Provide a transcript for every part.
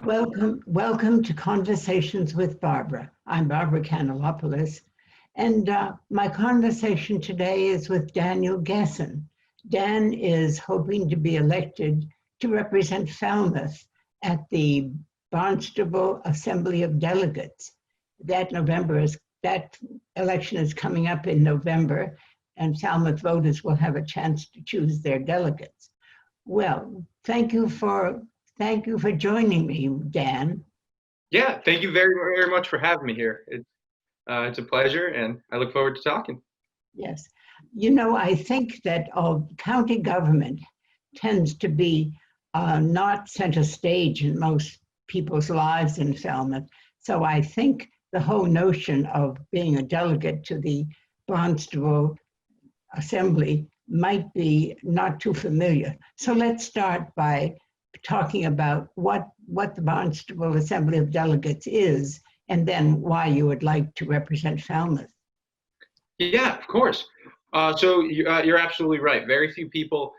Welcome to Conversations with Barbara. I'm Barbara Kanellopoulos, and my conversation today is with Daniel Gessen. Dan is hoping to be elected to represent Falmouth at the Barnstable Assembly of Delegates. That election is coming up in November, and Falmouth voters will have a chance to choose their delegates. Well, thank you for joining me, Dan. Yeah, thank you very, very much for having me here. It's a pleasure, and I look forward to talking. Yes. You know, I think that county government tends to be not center stage in most people's lives in Falmouth. So I think the whole notion of being a delegate to the Barnstable Assembly might be not too familiar. So let's start by talking about what the Barnstable Assembly of Delegates is, and then why you would like to represent Falmouth. Yeah, of course. So you're absolutely right. Very few people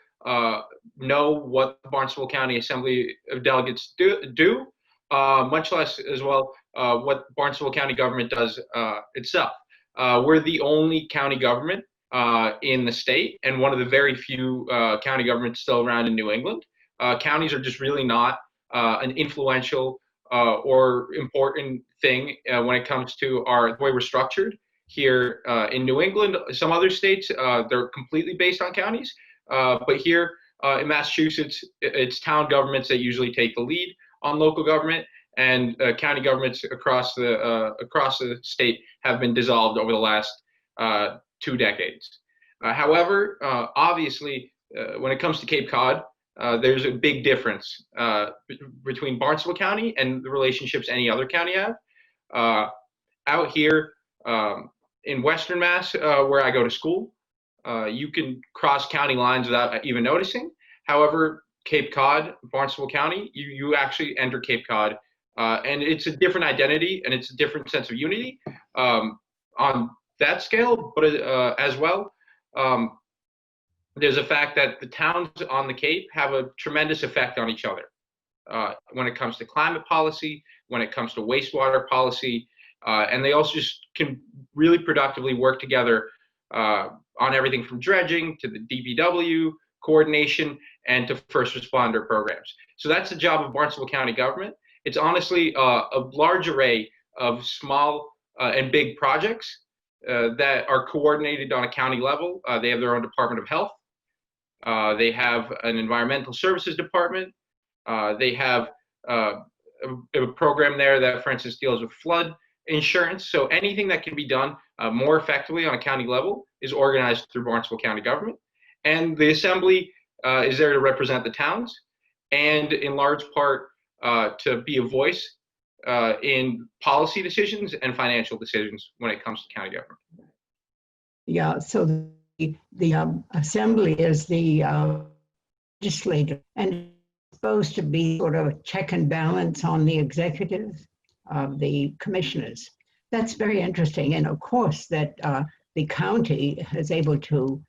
know what the Barnstable County Assembly of Delegates do, much less as well what Barnstable County government does itself. We're the only county government in the state, and one of the very few county governments still around in New England. Counties are just really not an influential or important thing when it comes to the way we're structured here in New England. Some other states, they're completely based on counties, but here in Massachusetts, it's town governments that usually take the lead on local government, and county governments across the state have been dissolved over the last 2 decades. However, obviously, when it comes to Cape Cod, there's a big difference between Barnstable County and the relationships any other county have. Out here in Western Mass, where I go to school, you can cross county lines without even noticing. However, Cape Cod, Barnstable County, you actually enter Cape Cod, and it's a different identity and it's a different sense of unity on that scale, but as well. There's a fact that the towns on the Cape have a tremendous effect on each other when it comes to climate policy, when it comes to wastewater policy, and they also just can really productively work together on everything from dredging to the DPW coordination and to first responder programs. So that's the job of Barnstable County government. It's honestly a large array of small and big projects that are coordinated on a county level. They have their own Department of Health. They have an environmental services department. They have a program there that, for instance, deals with flood insurance. So anything that can be done more effectively on a county level is organized through Barnstable County government. And the Assembly is there to represent the towns and in large part to be a voice in policy decisions and financial decisions when it comes to county government. Yeah, so the Assembly is the legislature and it's supposed to be sort of a check and balance on the executive of the commissioners. That's very interesting. And of course that the county is able to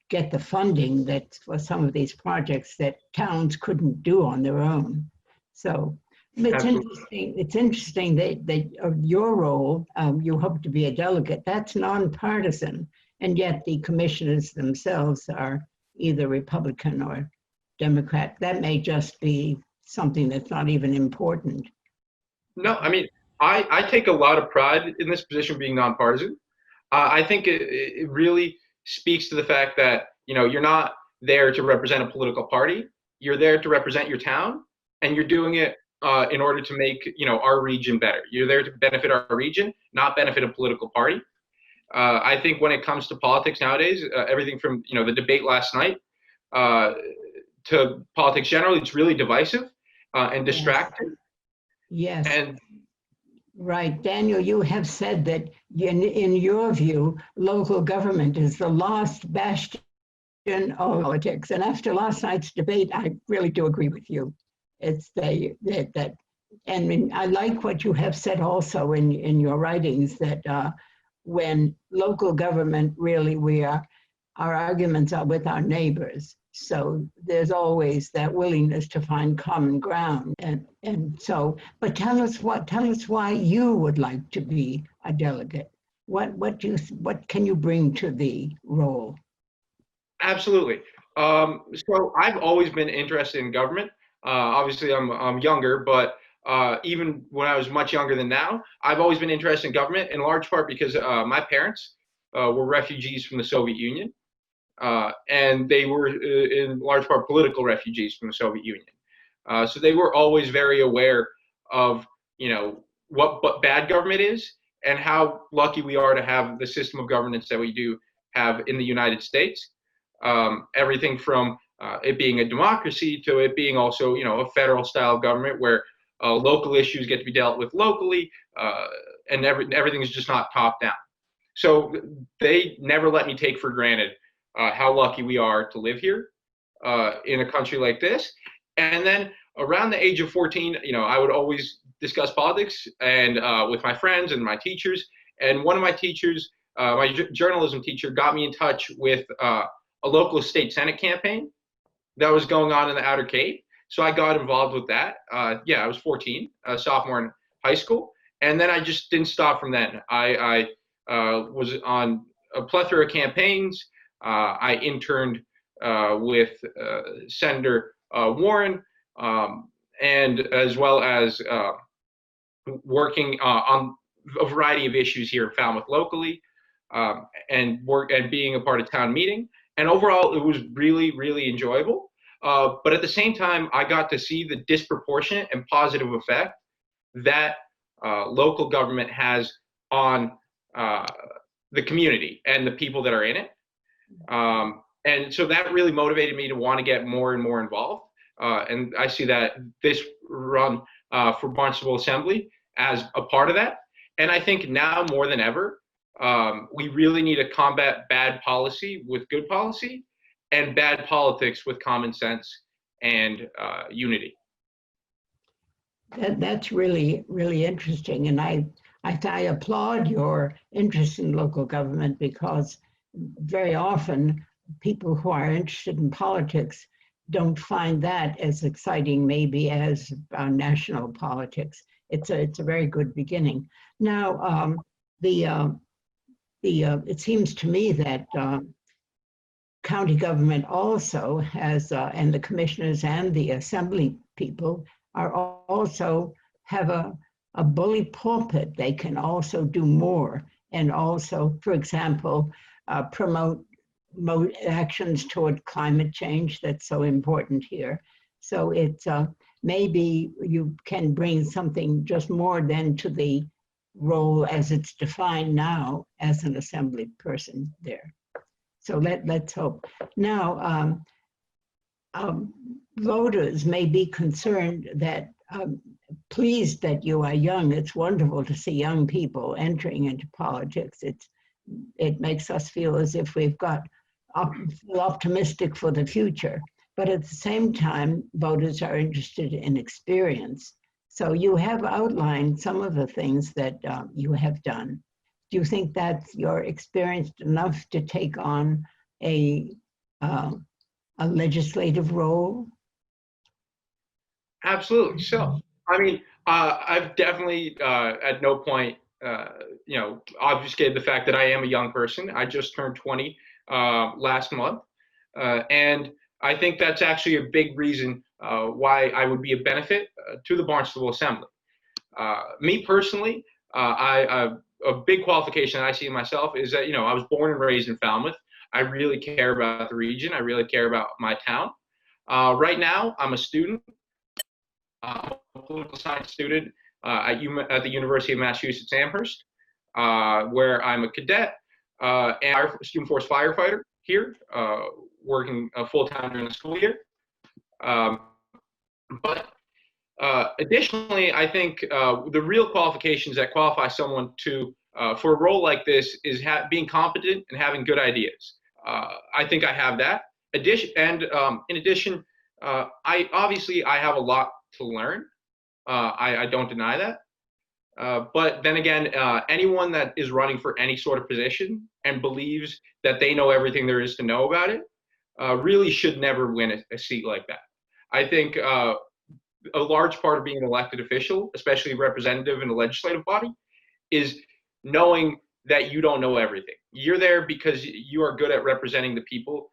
get the funding that for some of these projects that towns couldn't do on their own. So it's interesting that of your role, you hope to be a delegate. That's nonpartisan. And yet the commissioners themselves are either Republican or Democrat. That may just be something that's not even important. No, I mean, I take a lot of pride in this position being nonpartisan. I think it really speaks to the fact that, you're not there to represent a political party. You're there to represent your town, and you're doing it in order to make, our region better. You're there to benefit our region, not benefit a political party. I think when it comes to politics nowadays, everything from the debate last night to politics generally, it's really divisive and distracting. Yes. And right, Daniel, you have said that in your view, local government is the lost bastion of politics. And after last night's debate, I really do agree with you. It's that. And I like what you have said also in your writings that. When local government, really, our arguments are with our neighbors. So there's always that willingness to find common ground. And so, but tell us why you would like to be a delegate. What can you bring to the role? Absolutely. So I've always been interested in government. Obviously, I'm younger, but even when I was much younger than now, I've always been interested in government, in large part because my parents were refugees from the Soviet Union, and they were in large part political refugees from the Soviet Union. So they were always very aware of, what bad government is and how lucky we are to have the system of governance that we do have in the United States. Everything from it being a democracy to it being also, a federal style government where local issues get to be dealt with locally, and everything is just not top down. So they never let me take for granted how lucky we are to live here in a country like this. And then around the age of 14, I would always discuss politics and with my friends and my teachers. And one of my teachers, my journalism teacher, got me in touch with a local state senate campaign that was going on in the Outer Cape. So I got involved with that. I was 14, a sophomore in high school. And then I just didn't stop from then. I was on a plethora of campaigns. I interned with Senator Warren, and as well as working on a variety of issues here in Falmouth locally, and being a part of town meeting. And overall, it was really, really enjoyable. But at the same time, I got to see the disproportionate and positive effect that local government has on the community and the people that are in it. And so that really motivated me to want to get more and more involved. And I see that this run for Barnstable Assembly as a part of that. And I think now more than ever, we really need to combat bad policy with good policy and bad politics with common sense and unity. That's really, really interesting. And I applaud your interest in local government, because very often people who are interested in politics don't find that as exciting maybe as national politics. It's a very good beginning. Now, it seems to me that county government also has, and the commissioners and the assembly people are also have a bully pulpit. They can also do more, and also, for example, promote actions toward climate change that's so important here. So it's maybe you can bring something just more than to the role as it's defined now as an assembly person there. So let's hope. Now, voters may be concerned that, pleased that you are young. It's wonderful to see young people entering into politics. It makes us feel as if we've got optimistic for the future. But at the same time, voters are interested in experience. So you have outlined some of the things that you have done. Do you think that you're experienced enough to take on a legislative role? Absolutely. So, I mean, I've definitely at no point, obfuscated the fact that I am a young person. I just turned 20 last month. And I think that's actually a big reason why I would be a benefit to the Barnstable Assembly. Me personally, a big qualification that I see in myself is that, I was born and raised in Falmouth. I really care about the region. I really care about my town. Right now, I'm a student. I'm a political science student at the University of Massachusetts Amherst, where I'm a cadet and student force firefighter here, working full-time during the school year. But additionally, I think the real qualifications that qualify someone for a role like this is being competent and having good ideas. I think I have that. In addition, I have a lot to learn. I don't deny that. But then again, anyone that is running for any sort of position and believes that they know everything there is to know about it really should never win a seat like that. I think a large part of being an elected official, especially representative in a legislative body, is knowing that you don't know everything. You're there because you are good at representing the people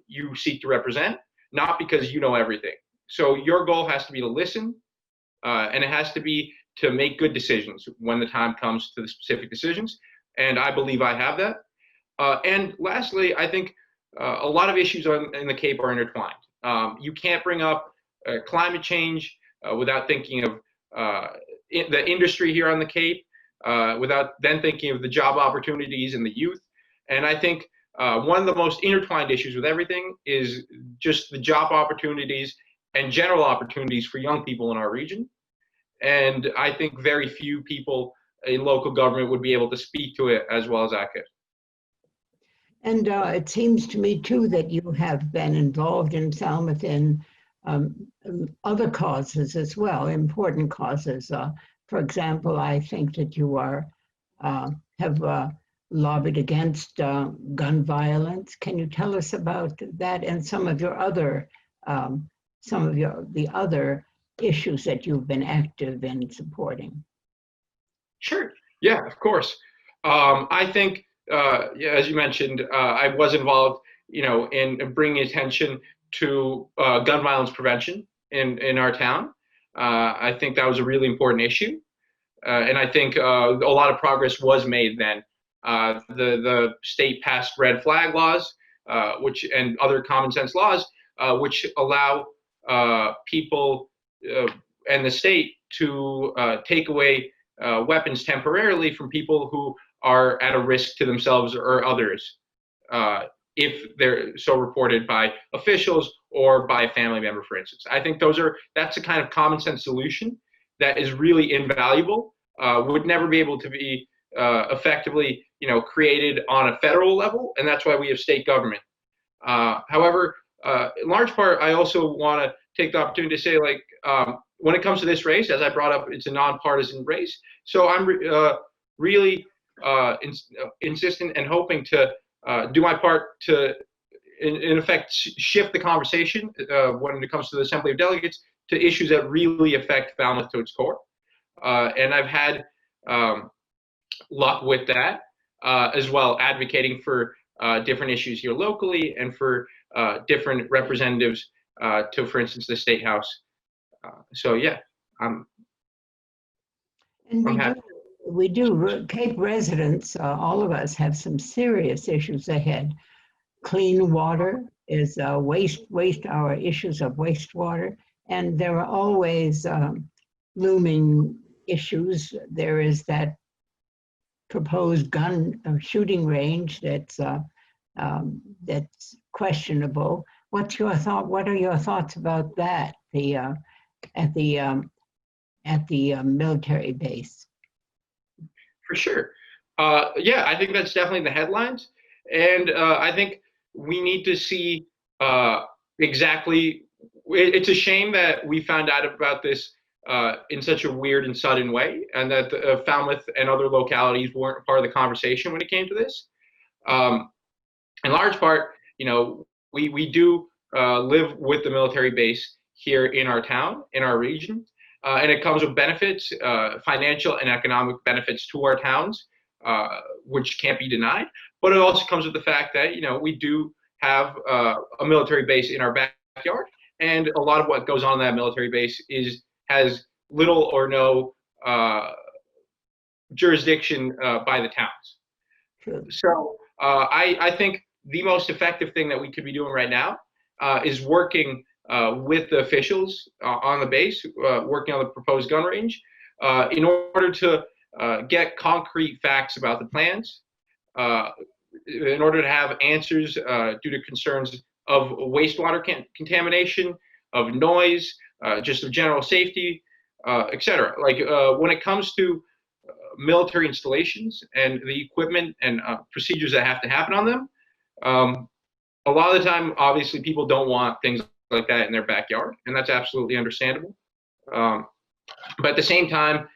you seek to represent, not because you know everything. So your goal has to be to listen, and it has to be to make good decisions when the time comes to the specific decisions. And I believe I have that. And lastly, I think a lot of issues in the Cape are intertwined. You can't bring up climate change without thinking of the industry here on the Cape, without then thinking of the job opportunities and the youth. And I think one of the most intertwined issues with everything is just the job opportunities and general opportunities for young people in our region. And I think very few people in local government would be able to speak to it as well as I could. And it seems to me, too, that you have been involved in Falmouth in other causes as well, important causes. For example, I think that you have lobbied against gun violence. Can you tell us about that and some of your other, the other issues that you've been active in supporting? Sure. Yeah, of course. I think, yeah, as you mentioned, I was involved, in bringing attention to gun violence prevention in our town. I think that was a really important issue, and I think a lot of progress was made then. The state passed red flag laws, and other common sense laws, which allow people and the state to take away weapons temporarily from people who are at a risk to themselves or others, if they're so reported by officials or by a family member, for instance. I think that's a kind of common sense solution that is really invaluable, would never be able to be effectively, created on a federal level, and that's why we have state government. However, in large part, I also want to take the opportunity to say, when it comes to this race, as I brought up, it's a nonpartisan race. So I'm really insistent and hoping to do my part to, in effect, shift the conversation when it comes to the Assembly of Delegates to issues that really affect Falmouth to its core. And I've had luck with that, as well, advocating for different issues here locally and for different representatives to, for instance, the State House. So yeah, I'm happy. We do. Cape residents, all of us, have some serious issues ahead. Clean water is our issues of wastewater, and there are always looming issues. There is that proposed gun shooting range that's questionable. What's your thought? What are your thoughts about that? At the military base. For sure. Yeah, I think that's definitely the headlines. And I think we need to see exactly, it's a shame that we found out about this in such a weird and sudden way, and that Falmouth and other localities weren't part of the conversation when it came to this. In large part, we do live with the military base here in our town, in our region. And it comes with benefits, financial and economic benefits to our towns, which can't be denied. But it also comes with the fact that, we do have a military base in our backyard. And a lot of what goes on in that military base has little or no jurisdiction by the towns. Sure. So I think the most effective thing that we could be doing right now is working with the officials on the base, working on the proposed gun range, in order to get concrete facts about the plans, in order to have answers due to concerns of wastewater contamination, of noise, just of general safety, etc. When it comes to military installations and the equipment and procedures that have to happen on them, a lot of the time, obviously, people don't want things like that in their backyard, and that's absolutely understandable. But at the same time,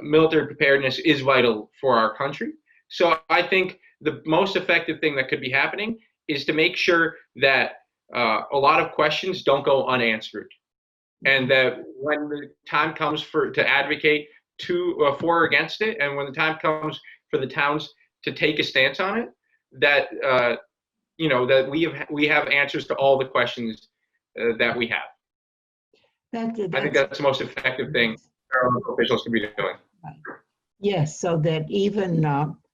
military preparedness is vital for our country. So I think the most effective thing that could be happening is to make sure that a lot of questions don't go unanswered, and that when the time comes to advocate for or against it, and when the time comes for the towns to take a stance on it, that that we have answers to all the questions that we have. I think that's the most effective thing our local officials can be doing. Yes, so that even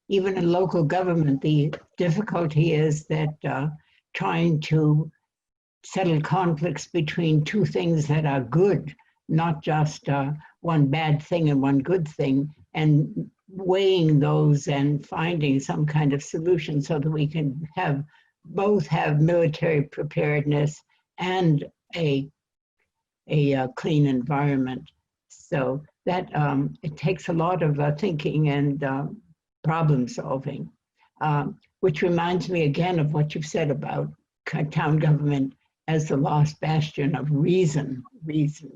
in local government, the difficulty is that trying to settle conflicts between two things that are good, not just one bad thing and one good thing, and weighing those and finding some kind of solution so that we can both have military preparedness and a clean environment. So that it takes a lot of thinking and problem solving, which reminds me again of what you've said about town government as the last bastion of reason,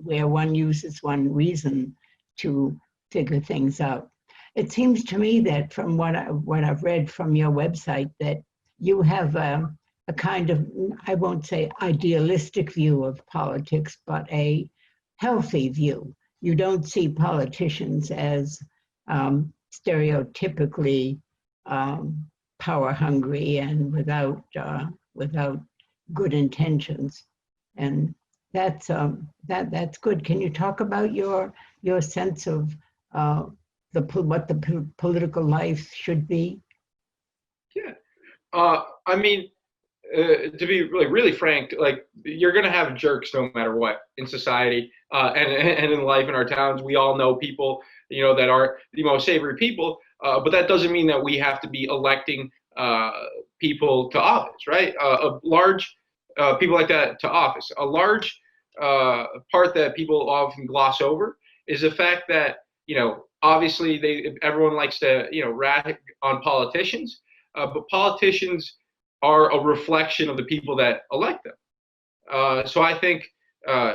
where one uses one reason to figure things out. It seems to me that from what I've read from your website, that you have a kind of, I won't say idealistic view of politics, but a healthy view. You don't see politicians as stereotypically power hungry and without good intentions, and that's good. Can you talk about your sense of what the political life should be? Yeah, I mean, to be really frank, like, you're gonna have jerks no matter what in society, and in life in our towns. We all know people, that are the most savory people, but that doesn't mean that we have to be electing people to office, right? A large people like that to office. A large part that people often gloss over is the fact that obviously everyone likes to rat on politicians, but politicians are a reflection of the people that elect them. So I think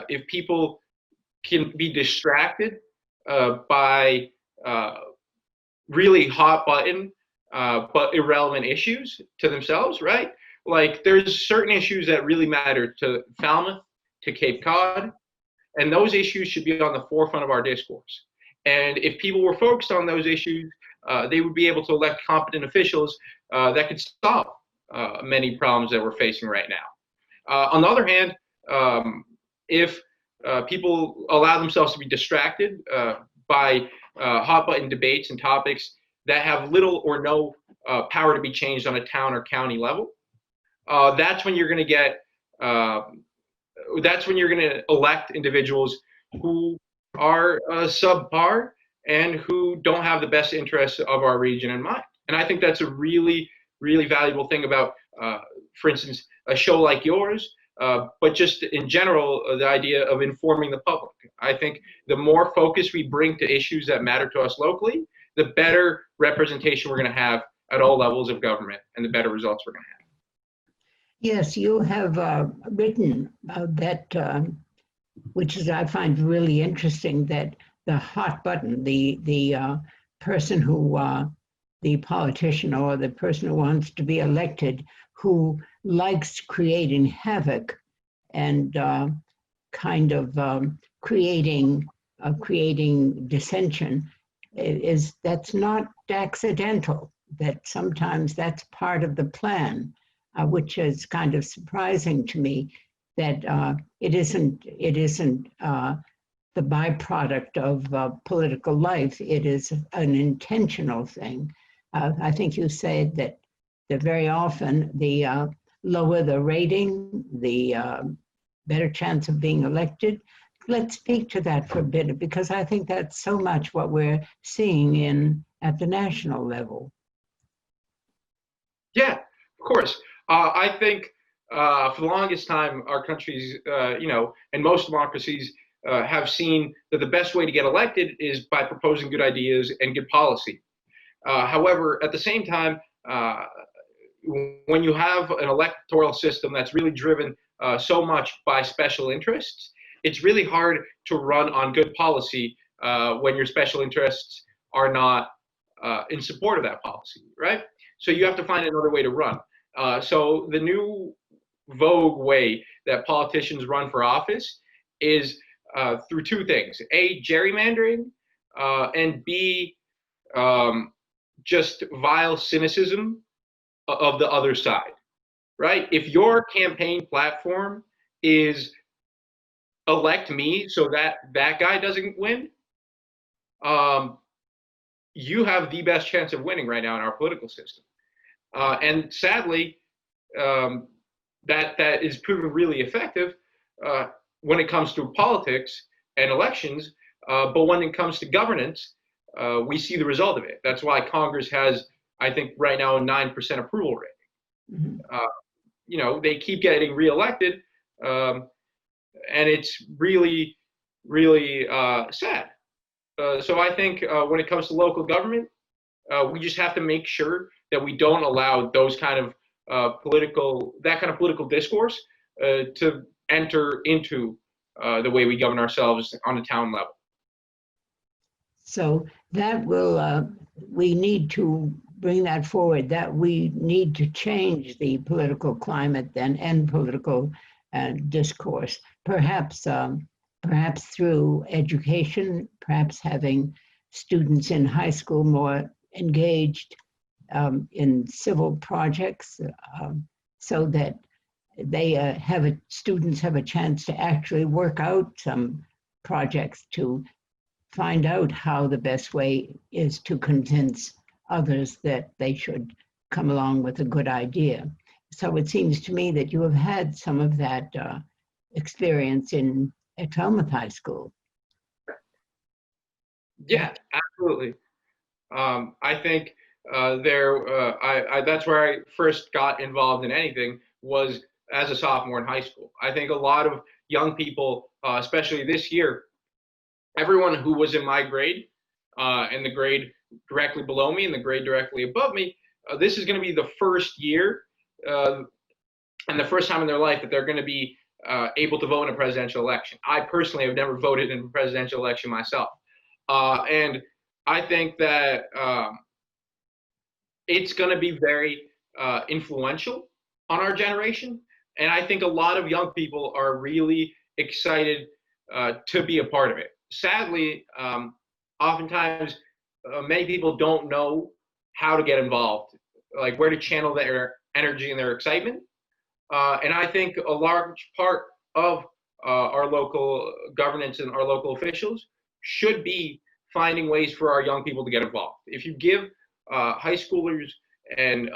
if people can be distracted by really hot button but irrelevant issues to themselves, right? Like, there's certain issues that really matter to Falmouth, to Cape Cod, and those issues should be on the forefront of our discourse. And if people were focused on those issues, they would be able to elect competent officials that could solve many problems that we're facing right now. On the other hand, if people allow themselves to be distracted by hot button debates and topics that have little or no power to be changed on a town or county level, that's when you're going to get. That's when you're going to elect individuals who are subpar and who don't have the best interests of our region in mind. And I think that's a really, really valuable thing about, for instance, a show like yours, but just in general, the idea of informing the public. I think the more focus we bring to issues that matter to us locally, the better representation we're going to have at all levels of government, and the better results we're going to have. Yes, you have written that, which is, I find really interesting, that the hot button, the person who, the politician or the person who wants to be elected, who likes creating havoc and kind of creating dissension, that's not accidental. That sometimes that's part of the plan. Which is kind of surprising to me, that it isn't the byproduct of political life. It is an intentional thing. I think you said that very often the lower the rating, the better chance of being elected. Let's speak to that for a bit, because I think that's so much what we're seeing at the national level. Yeah, of course. I think for the longest time, our countries, and most democracies have seen that the best way to get elected is by proposing good ideas and good policy. However, at the same time, when you have an electoral system that's really driven so much by special interests, it's really hard to run on good policy when your special interests are not in support of that policy, right? So you have to find another way to run. So the new vogue way that politicians run for office is through two things: A, gerrymandering, and B, just vile cynicism of the other side, right? If your campaign platform is elect me so that that guy doesn't win, um, you have the best chance of winning right now in our political system. And sadly, that is proven really effective when it comes to politics and elections. But when it comes to governance, we see the result of it. That's why Congress has, I think, right now a 9% approval rating. They keep getting reelected, and it's really, really sad. So I think when it comes to local government, we just have to make sure that we don't allow those kind of political discourse to enter into the way we govern ourselves on a town level. So that will, we need to bring that forward, that we need to change the political climate then and political discourse, perhaps through education, perhaps having students in high school more engaged in civil projects, so that they students have a chance to actually work out some projects to find out how the best way is to convince others that they should come along with a good idea. So it seems to me that you have had some of that experience at Falmouth High School. Yeah, absolutely. I think that's where I first got involved in anything, was as a sophomore in high school. I think a lot of young people, especially this year, everyone who was in my grade, and the grade directly below me and the grade directly above me, this is going to be the first year and the first time in their life that they're going to be able to vote in a presidential election. I personally have never voted in a presidential election myself. And I think that it's going to be very influential on our generation. And I think a lot of young people are really excited to be a part of it. Sadly, oftentimes, many people don't know how to get involved, like where to channel their energy and their excitement. And I think a large part of our local governance and our local officials should be finding ways for our young people to get involved. If you give high schoolers and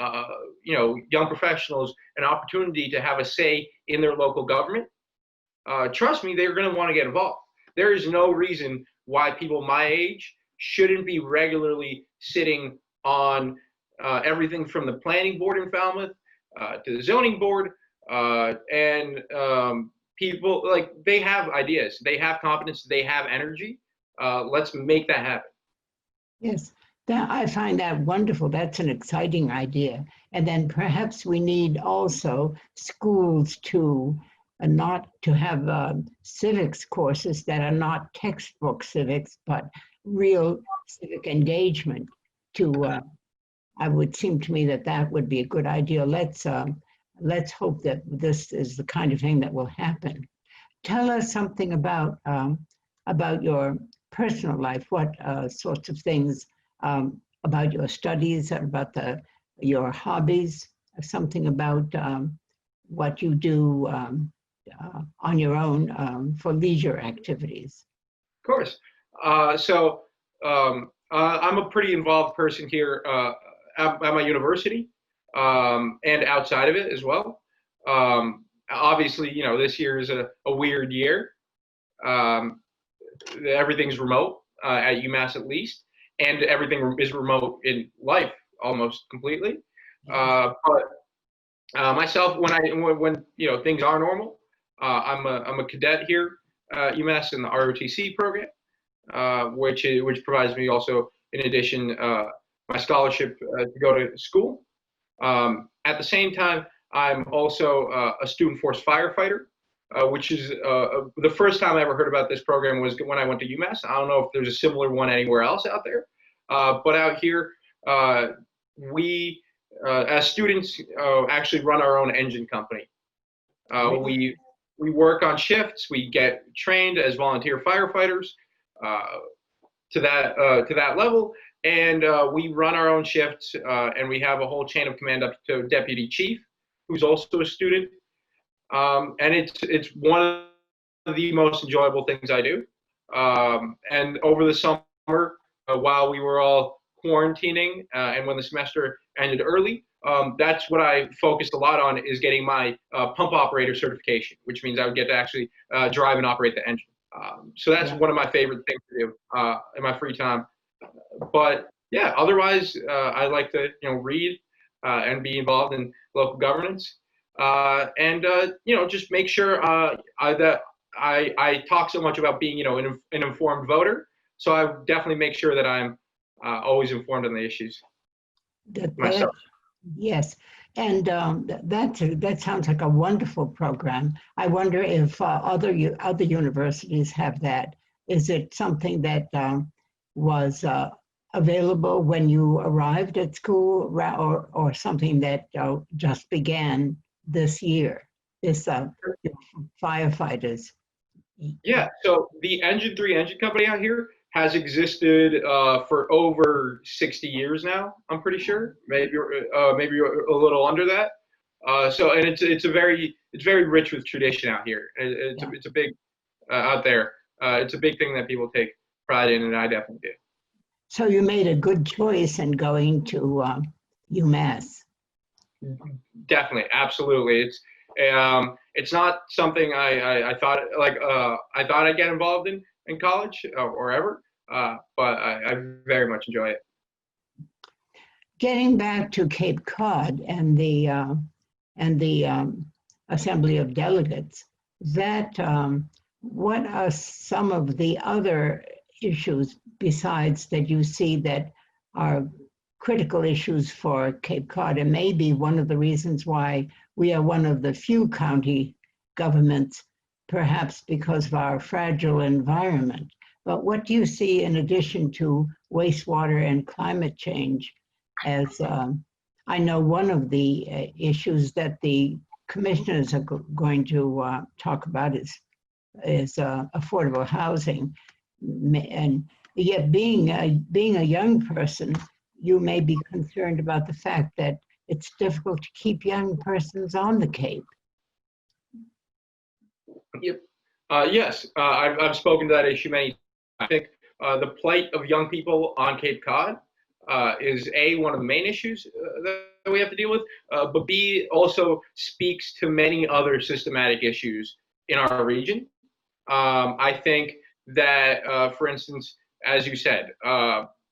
young professionals an opportunity to have a say in their local government, trust me, they're going to want to get involved. There is no reason why people my age shouldn't be regularly sitting on everything from the planning board in Falmouth to the zoning board, and people, like, they have ideas, they have competence, they have energy. Let's make that happen. Yes, I find that wonderful. That's an exciting idea. And then perhaps we need also schools to not to have civics courses that are not textbook civics, but real civic engagement. I would seem to me that would be a good idea. Let's hope that this is the kind of thing that will happen. Tell us something about your personal life. What sorts of things about your studies, about your hobbies, something about what you do on your own for leisure activities. Of course. So I'm a pretty involved person here at my university, and outside of it as well. Obviously, this year is a weird year. Everything's remote at UMass, at least, and everything is remote in life almost completely. But myself, when things are normal, I'm a cadet here at UMass in the ROTC program, which provides me also, in addition, my scholarship to go to school. At the same time, I'm also a student force firefighter, which is the first time I ever heard about this program was when I went to UMass. I don't know if there's a similar one anywhere else out there, but out here we as students, actually run our own engine company. We work on shifts. We get trained as volunteer firefighters to that level, and we run our own shifts. And we have a whole chain of command up to deputy chief, who's also a student. And it's one of the most enjoyable things I do. And over the summer, while we were all quarantining, and when the semester ended early, that's what I focused a lot on, is getting my pump operator certification, which means I would get to actually drive and operate the engine. So that's one of my favorite things to do in my free time. But yeah, otherwise, I like to read and be involved in local governance, and just make sure that I talk so much about being an informed voter. So I definitely make sure that I'm always informed on the issues myself. Yes, and that sounds like a wonderful program. I wonder if other universities have that. Is it something that was available when you arrived at school, or something that just began this year? This firefighters. Yeah, so the Engine 3 engine company out here has existed for over 60 years now. I'm pretty sure, maybe a little under that. And it's very rich with tradition out here. It's a big out there. It's a big thing that people take pride in, and I definitely do. So you made a good choice in going to UMass. Definitely, absolutely. It's not something I thought I'd get involved in college or ever, but I very much enjoy it. Getting back to Cape Cod and the Assembly of Delegates, what are some of the other issues besides that you see that are critical issues for Cape Cod, and maybe one of the reasons why we are one of the few county governments, perhaps because of our fragile environment? But what do you see in addition to wastewater and climate change as, I know one of the issues that the commissioners are going to talk about is affordable housing. And yet being a young person, you may be concerned about the fact that it's difficult to keep young persons on the Cape. Yep. Yes, I've spoken to that issue many times. I think the plight of young people on Cape Cod is one of the main issues that we have to deal with, but B, also speaks to many other systematic issues in our region. I think that, for instance, as you said,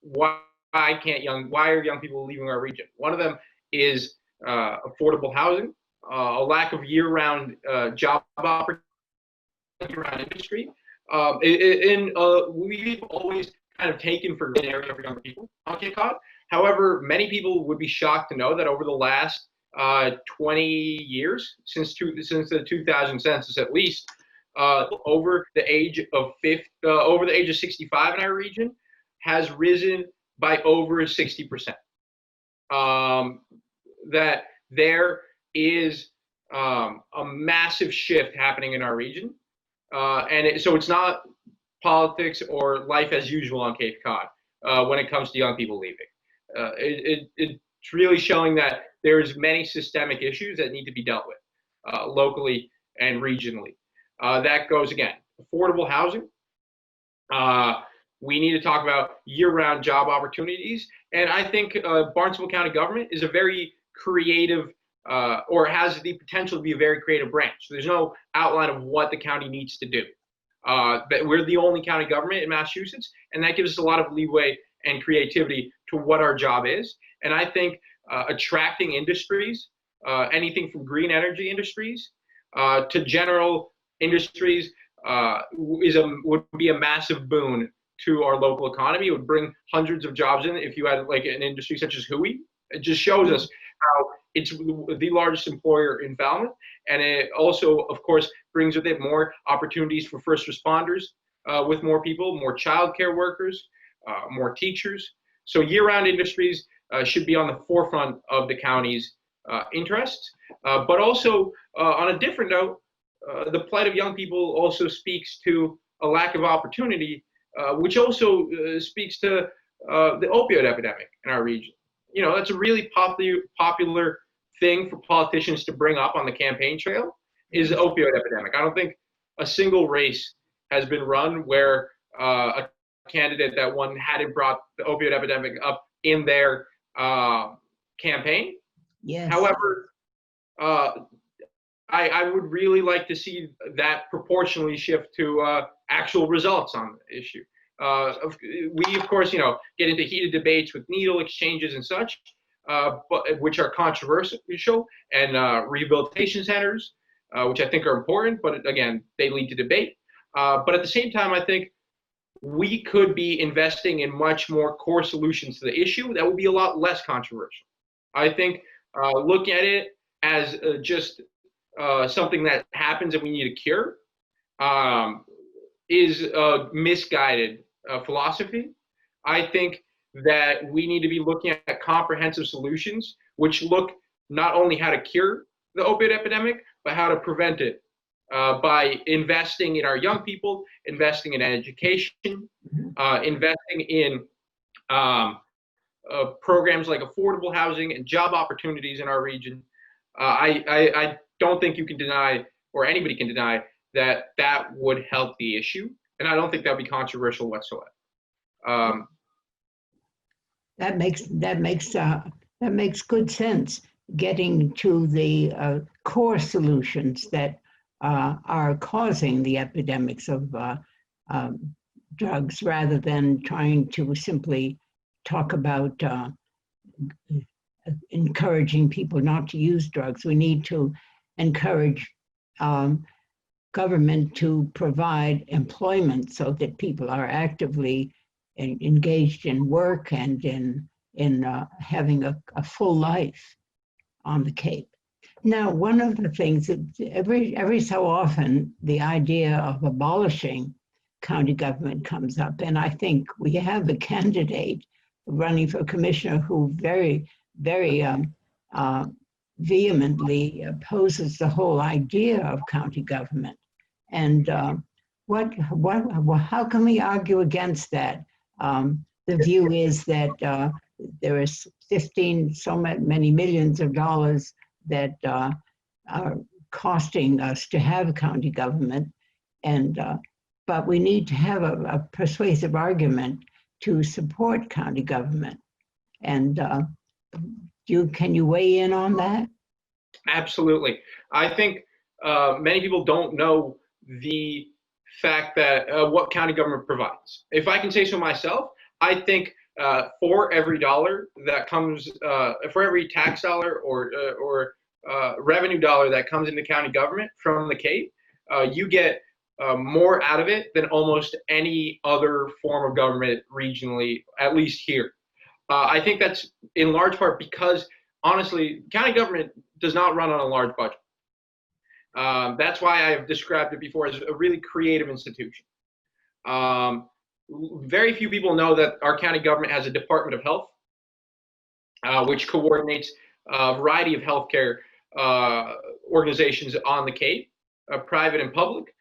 why are young people leaving our region? One of them is affordable housing, a lack of year-round job opportunities, year-round industry. We've always kind of taken for granted area for young people on Cape Cod. However, many people would be shocked to know that over the last 20 years, since the 2000 census at least, over the age of 65 in our region has risen by over 60%. That there is a massive shift happening in our region, so it's not politics or life as usual on Cape Cod when it comes to young people leaving. It's really showing that there's many systemic issues that need to be dealt with locally and regionally. That goes, again, affordable housing. We need to talk about year-round job opportunities. And I think Barnstable County government is a very creative, or has the potential to be a very creative branch. There's no outline of what the county needs to do. But we're the only county government in Massachusetts, and that gives us a lot of leeway and creativity to what our job is. And I think attracting industries, anything from green energy industries to general industries, would be a massive boon to our local economy. It would bring hundreds of jobs in if you had like an industry such as Hui. It just shows us how it's the largest employer in Falmouth, and it also, of course, brings with it more opportunities for first responders, with more people, more childcare workers, more teachers. So year-round industries should be on the forefront of the county's interests. But also, on a different note, the plight of young people also speaks to a lack of opportunity, which also speaks to the opioid epidemic in our region. That's a really popular thing for politicians to bring up on the campaign trail, is the opioid epidemic. I don't think a single race has been run where a candidate that won hadn't brought the opioid epidemic up in their campaign. Yes. However, I would really like to see that proportionally shift to actual results on the issue. We, of course, get into heated debates with needle exchanges and such, but which are controversial, and rehabilitation centers, which I think are important, but again, they lead to debate. But at the same time, I think we could be investing in much more core solutions to the issue that would be a lot less controversial. I think looking at it as just something that happens and we need a cure is a misguided philosophy. I think that we need to be looking at comprehensive solutions, which look not only how to cure the opioid epidemic, but how to prevent it by investing in our young people, investing in education, investing in programs like affordable housing and job opportunities in our region. I don't think you can deny, or anybody can deny, that that would help the issue, and I don't think that would be controversial whatsoever. That makes good sense. Getting to the core solutions that are causing the epidemics of drugs, rather than trying to simply talk about encouraging people not to use drugs. We need to encourage government to provide employment so that people are actively engaged in work and in having a full life on the Cape. Now, one of the things that every so often, the idea of abolishing county government comes up, and I think we have a candidate running for commissioner who very, very vehemently opposes the whole idea of county government. And how can we argue against that? The view is that there is 15 so many millions of dollars that are costing us to have county government, and but we need to have a persuasive argument to support county government. And can you weigh in on that? Absolutely. I think many people don't know the fact that what county government provides. If I can say so myself, I think for every dollar that comes, for every tax dollar or revenue dollar that comes into county government from the Cape, you get more out of it than almost any other form of government regionally, at least here. I think that's in large part because, honestly, county government does not run on a large budget. That's why I've described it before as a really creative institution. Very few people know that our county government has a Department of Health, which coordinates a variety of healthcare organizations on the Cape, private and public,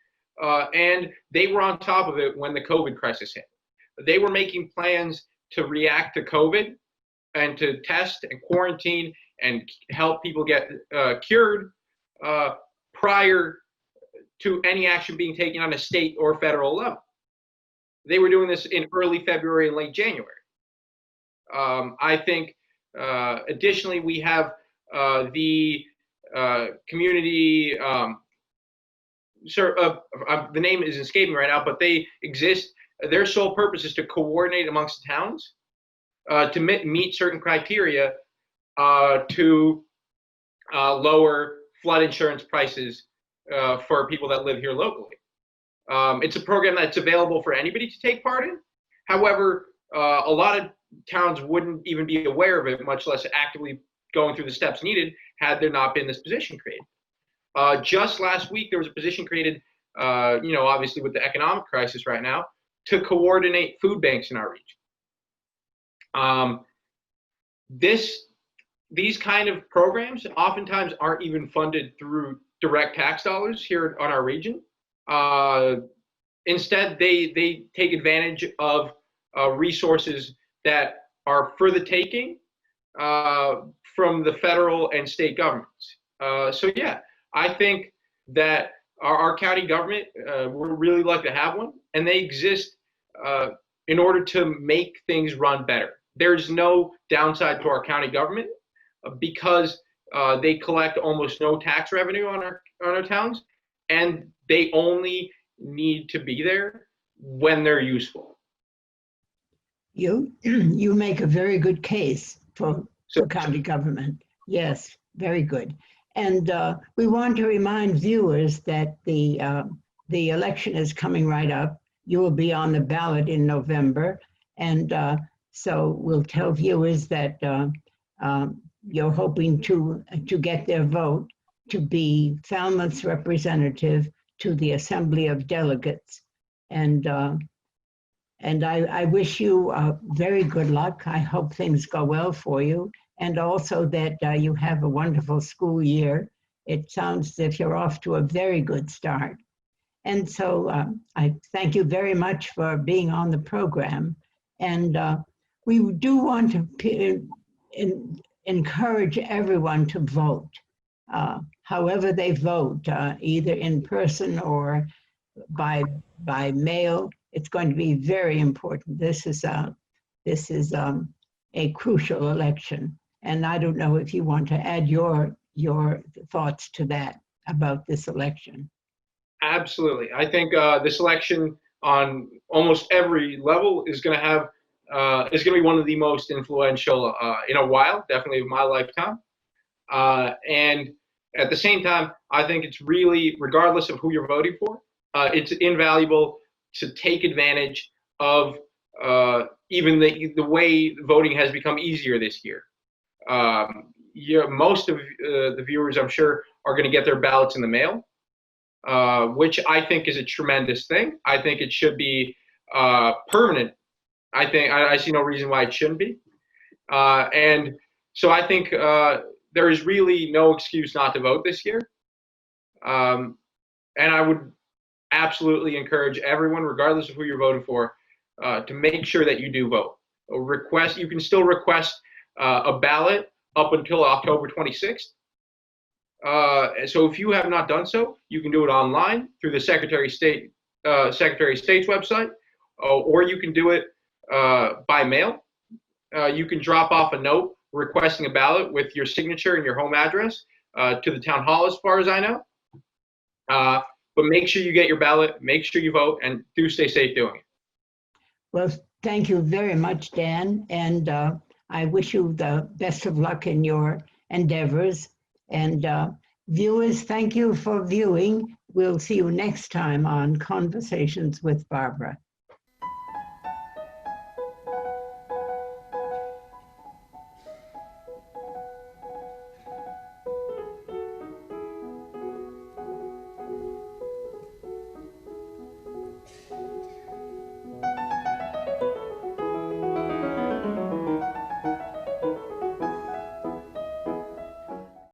and they were on top of it when the COVID crisis hit. They were making plans to react to COVID and to test and quarantine and help people get cured prior to any action being taken on a state or federal level. They were doing this in early February and late January. I think additionally, we have the community, the name is escaping right now, but they exist. Their sole purpose is to coordinate amongst the towns to meet certain criteria to lower flood insurance prices for people that live here locally. It's a program that's available for anybody to take part in. However, a lot of towns wouldn't even be aware of it, much less actively going through the steps needed had there not been this position created. Just last week, there was a position created, obviously with the economic crisis right now, to coordinate food banks in our region. these kind of programs oftentimes aren't even funded through direct tax dollars here on our region. Instead, they take advantage of resources that are for the taking from the federal and state governments. So yeah, I think that our county government, we're really lucky to have one, and they exist in order to make things run better. There's no downside to our county government because they collect almost no tax revenue on our towns, and they only need to be there when they're useful. You make a very good case for county government. Yes, very good. And we want to remind viewers that the election is coming right up. You will be on the ballot in November, and so we'll tell viewers that you're hoping to get their vote to be Falmouth's representative to the Assembly of Delegates. And I wish you very good luck. I hope things go well for you, and also that you have a wonderful school year. It sounds as if you're off to a very good start. And so I thank you very much for being on the program. And we do want to encourage everyone to vote, however they vote, either in person or by mail. It's going to be very important. This is a crucial election, and I don't know if you want to add your thoughts to that about this election. Absolutely, I think this election on almost every level is going to be one of the most influential in a while, definitely of my lifetime. And at the same time, I think it's really, regardless of who you're voting for, it's invaluable to take advantage of even the way voting has become easier this year. Most of the viewers, I'm sure, are going to get their ballots in the mail, which I think is a tremendous thing. I think it should be permanent. I see no reason why it shouldn't be. And so I think there is really no excuse not to vote this year. And I would absolutely encourage everyone, regardless of who you're voting for, to make sure that you do vote. You can still request a ballot up until October 26th. So if you have not done so, you can do it online through the Secretary of State's website, or you can do it by mail. You can drop off a note requesting a ballot with your signature and your home address to the town hall, as far as I know. But make sure you get your ballot, make sure you vote, and do stay safe doing it. Well, thank you very much, Dan, and I wish you the best of luck in your endeavors. And viewers, thank you for viewing. We'll see you next time on Conversations with Barbara.